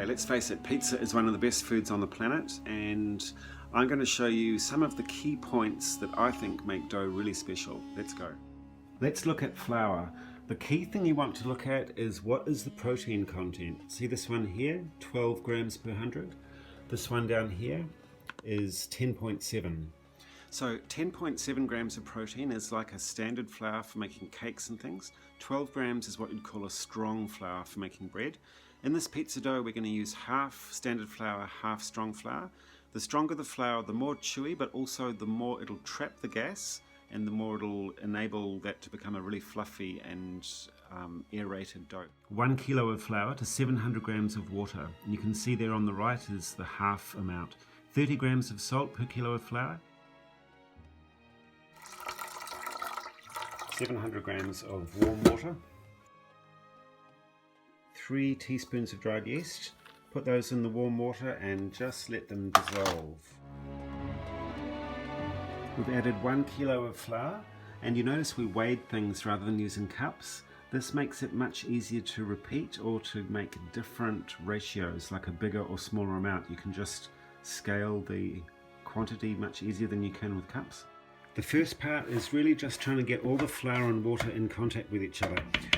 let's face it, pizza is one of the best foods on the planet, and I'm going to show you some of the key points that I think make dough really special. Let's go. Let's look at flour. The key thing you want to look at is what is the protein content. See this one here, 12 grams per 100. This one down here is 10.7. So 10.7 grams of protein is like a standard flour for making cakes and things. 12 grams is what you'd call a strong flour for making bread. In this pizza dough, we're going to use half standard flour, half strong flour. The stronger the flour, the more chewy, but also the more it'll trap the gas, and the more it'll enable that to become a really fluffy and aerated dough. 1 kilo of flour to 700 grams of water. And you can see there on the right is the half amount. 30 grams of salt per kilo of flour. 700 grams of warm water. 3 teaspoons of dried yeast. Put those in the warm water and just let them dissolve. We've added 1 kilo of flour, and you notice we weighed things rather than using cups. This makes it much easier to repeat or to make different ratios, like a bigger or smaller amount. You can just scale the quantity much easier than you can with cups. The first part is really just trying to get all the flour and water in contact with each other.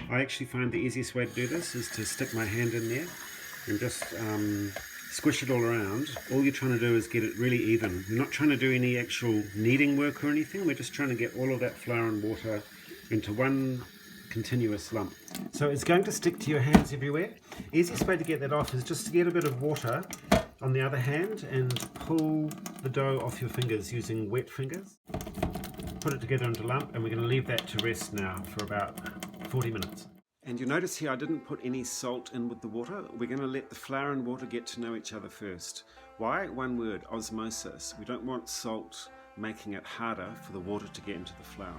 I actually find the easiest way to do this is to stick my hand in there and just squish it all around. All you're trying to do is get it really even. We're not trying to do any actual kneading work or anything. We're just trying to get all of that flour and water into one continuous lump. So it's going to stick to your hands everywhere. Easiest way to get that off is just to get a bit of water on the other hand and pull the dough off your fingers using wet fingers. Put it together into a lump, and we're going to leave that to rest now for about 40 minutes. And you'll notice here I didn't put any salt in with the water. We're going to let the flour and water get to know each other first. Why? One word, osmosis. We don't want salt making it harder for the water to get into the flour.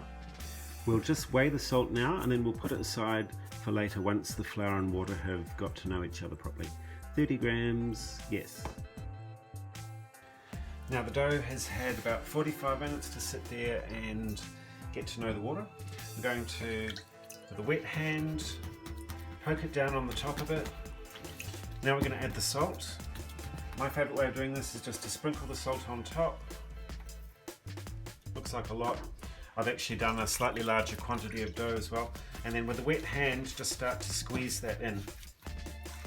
We'll just weigh the salt now, and then we'll put it aside for later once the flour and water have got to know each other properly. 30 grams, yes. Now the dough has had about 45 minutes to sit there and get to know the water. I'm going to, with a wet hand, poke it down on the top of it. Now we're going to add the salt. My favourite way of doing this is just to sprinkle the salt on top. Looks like a lot. I've actually done a slightly larger quantity of dough as well. And then with a wet hand, just start to squeeze that in.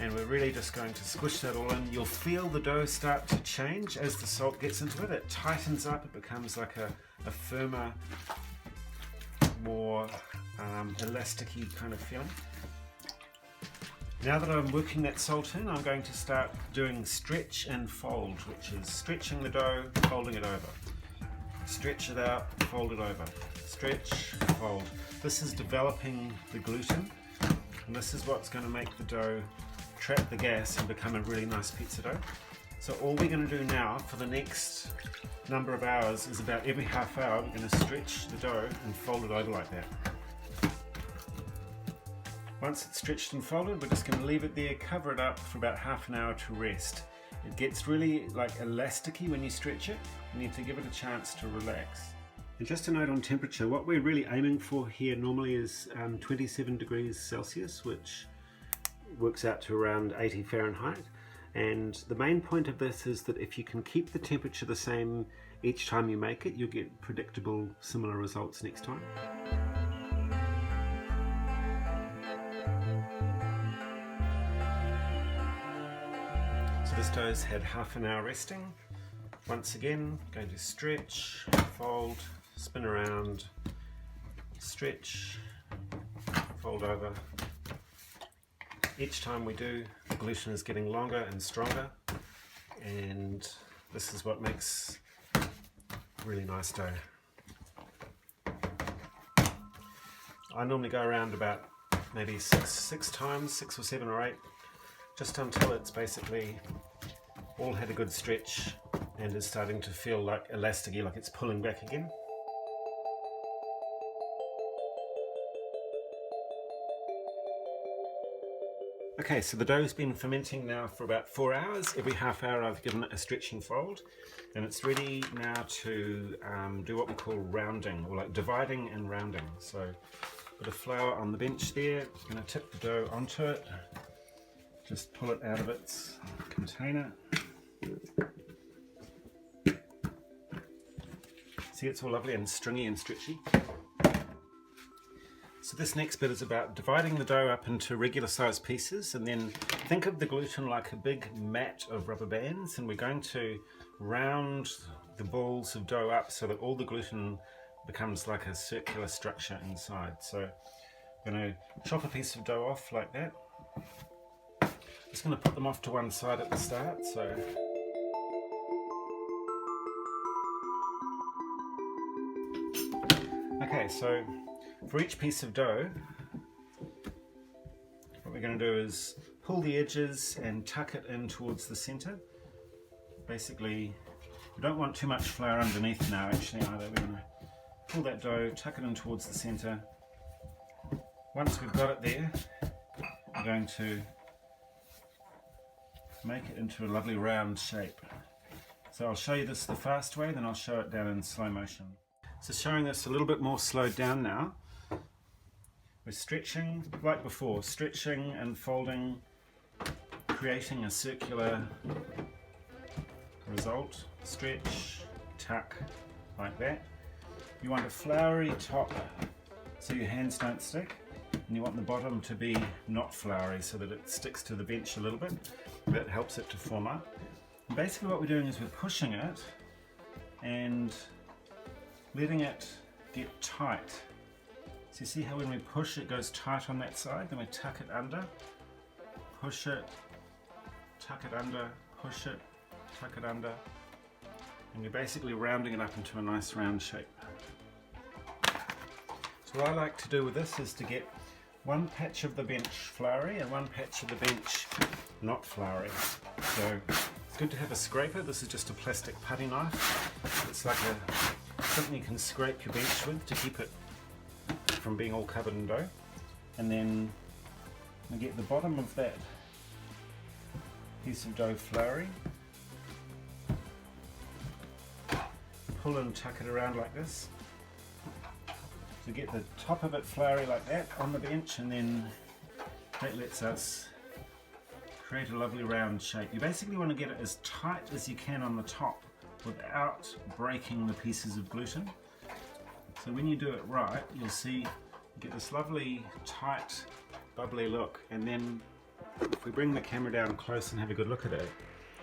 And we're really just going to squish that all in. You'll feel the dough start to change as the salt gets into it. It tightens up, it becomes like a firmer, more elasticy kind of feeling. Now that I'm working that salt in, I'm going to start doing stretch and fold, which is stretching the dough, folding it over. Stretch it out, fold it over. Stretch, fold. This is developing the gluten, and this is what's going to make the dough trap the gas and become a really nice pizza dough. So all we're going to do now for the next number of hours is about every half hour we're going to stretch the dough and fold it over like that. Once it's stretched and folded, we're just going to leave it there, cover it up for about half an hour to rest. It gets really like elasticy when you stretch it. You need to give it a chance to relax. And just a note on temperature, what we're really aiming for here normally is 27 degrees Celsius, which works out to around 80 Fahrenheit. And the main point of this is that if you can keep the temperature the same each time you make it, you'll get predictable, similar results next time. So this dough's had half an hour resting. Once again, going to stretch, fold, spin around, stretch, fold over. Each time we do, the gluten is getting longer and stronger, and this is what makes really nice dough. I normally go around about maybe six times, 6 or 7 or 8, just until it's basically all had a good stretch and is starting to feel like elasticy, like it's pulling back again. Okay, so the dough's been fermenting now for about 4 hours. Every half hour I've given it a stretch and fold, and it's ready now to do what we call rounding, or like dividing and rounding. So, bit of flour on the bench there, I'm going to tip the dough onto it, just pull it out of its container. See, it's all lovely and stringy and stretchy. So this next bit is about dividing the dough up into regular sized pieces, and then think of the gluten like a big mat of rubber bands, and we're going to round the balls of dough up so that all the gluten becomes like a circular structure inside. So I'm going to chop a piece of dough off like that. Just going to put them off to one side at the start. Okay, so for each piece of dough, what we're going to do is pull the edges and tuck it in towards the center. Basically, we don't want too much flour underneath now actually either. We're going to pull that dough, tuck it in towards the center. Once we've got it there, we're going to make it into a lovely round shape. So I'll show you this the fast way, then I'll show it down in slow motion. So showing this a little bit more slowed down now. We're stretching, like before, stretching and folding, creating a circular result. Stretch, tuck, like that. You want a floury top so your hands don't stick, and you want the bottom to be not floury so that it sticks to the bench a little bit. That helps it to form up. And basically what we're doing is we're pushing it and letting it get tight. So you see how when we push it goes tight on that side, then we tuck it under, push it, tuck it under, push it, tuck it under, and you're basically rounding it up into a nice round shape. So what I like to do with this is to get one patch of the bench floury and one patch of the bench not floury. So it's good to have a scraper. This is just a plastic putty knife. It's like something you can scrape your bench with to keep it from being all covered in dough. And then we get the bottom of that piece of dough floury, pull and tuck it around like this to get the top of it floury like that on the bench, and then that lets us create a lovely round shape. You basically want to get it as tight as you can on the top without breaking the pieces of gluten. So when you do it right, you'll see you get this lovely tight bubbly look, and then if we bring the camera down close and have a good look at it,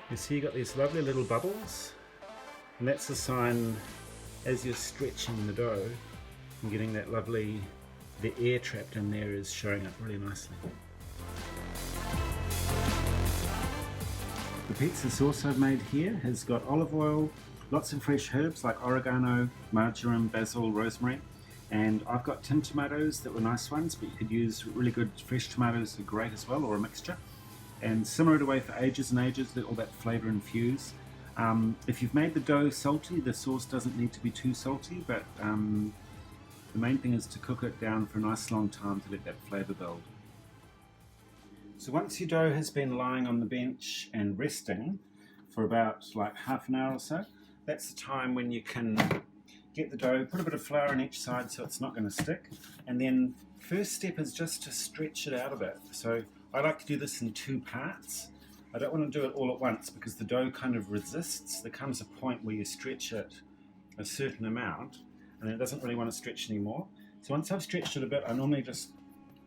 you see you got these lovely little bubbles, and that's a sign as you're stretching the dough and getting that lovely, the air trapped in there is showing up really nicely. The pizza sauce I've made here has got olive oil, lots of fresh herbs like oregano, marjoram, basil, rosemary, and I've got tin tomatoes that were nice ones, but you could use really good fresh tomatoes, are great as well, or a mixture, and simmer it away for ages and ages, let all that flavour infuse. If you've made the dough salty, the sauce doesn't need to be too salty, but the main thing is to cook it down for a nice long time to let that flavour build. So once your dough has been lying on the bench and resting for about like half an hour or so, that's the time when you can get the dough, put a bit of flour on each side so it's not going to stick, and then first step is just to stretch it out a bit. So I like to do this in two parts. I don't want to do it all at once because the dough kind of resists. There comes a point where you stretch it a certain amount and it doesn't really want to stretch anymore. So once I've stretched it a bit, I normally just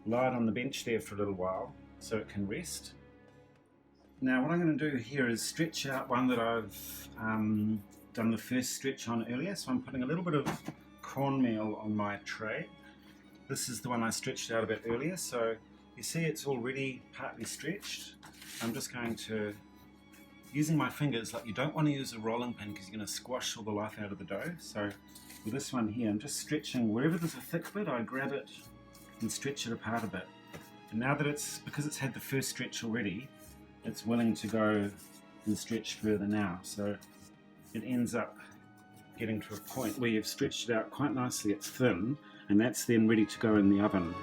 lie it on the bench there for a little while so it can rest. Now what I'm going to do here is stretch out one that I've done the first stretch on earlier. So I'm putting a little bit of cornmeal on my tray. This is the one I stretched out a bit earlier, so you see it's already partly stretched. I'm just going to, using my fingers, like you don't want to use a rolling pin because you're going to squash all the life out of the dough. So with this one here, I'm just stretching wherever there's a thick bit, I grab it and stretch it apart a bit. And now that because it's had the first stretch already, it's willing to go and stretch further now. So it ends up getting to a point where you've stretched it out quite nicely, it's thin, and that's then ready to go in the oven.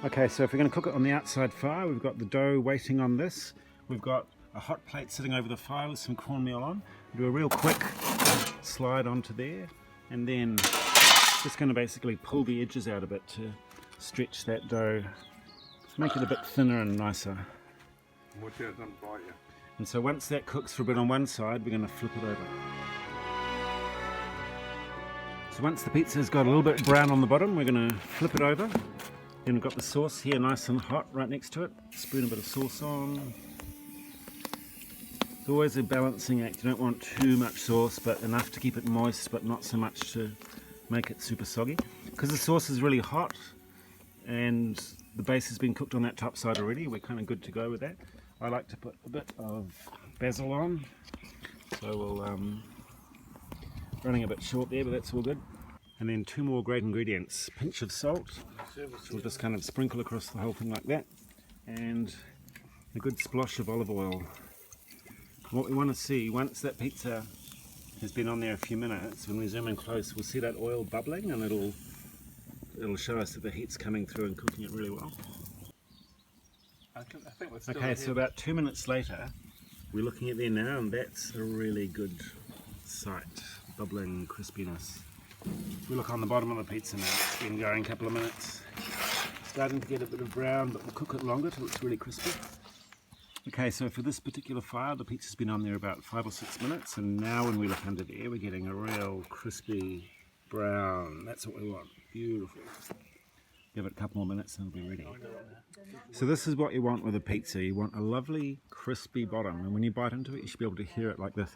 Okay, so if we're going to cook it on the outside fire, we've got the dough waiting on this. We've got a hot plate sitting over the fire with some cornmeal on. Do a real quick slide onto there, and then just going to basically pull the edges out a bit to stretch that dough, make it a bit thinner and nicer. Watch out, don't bite you. And so once that cooks for a bit on one side, we're going to flip it over. So once the pizza's got a little bit brown on the bottom, we're going to flip it over. Then we've got the sauce here nice and hot right next to it. Spoon a bit of sauce on. It's always a balancing act. You don't want too much sauce, but enough to keep it moist, but not so much to make it super soggy. Because the sauce is really hot and the base has been cooked on that top side already, we're kind of good to go with that. I like to put a bit of basil on, so we'll running a bit short there, but that's all good. And then 2 more great ingredients: pinch of salt, which we'll just kind of sprinkle across the whole thing like that, and a good splosh of olive oil. What we want to see, once that pizza has been on there a few minutes, when we zoom in close, we'll see that oil bubbling, and it'll show us that the heat's coming through and cooking it really well. I think we're still Okay, so about 2 minutes later, we're looking at there now, and that's a really good sight, bubbling crispiness. We look on the bottom of the pizza now. It's been going a couple of minutes. Starting to get a bit of brown, but we'll cook it longer till it's really crispy. Okay, so for this particular fire, the pizza's been on there about 5 or 6 minutes, and now when we look under there, we're getting a real crispy brown. That's what we want. Beautiful. Give it a couple more minutes and it'll be ready. So this is what you want with a pizza. You want a lovely crispy bottom, and when you bite into it, you should be able to hear it like this.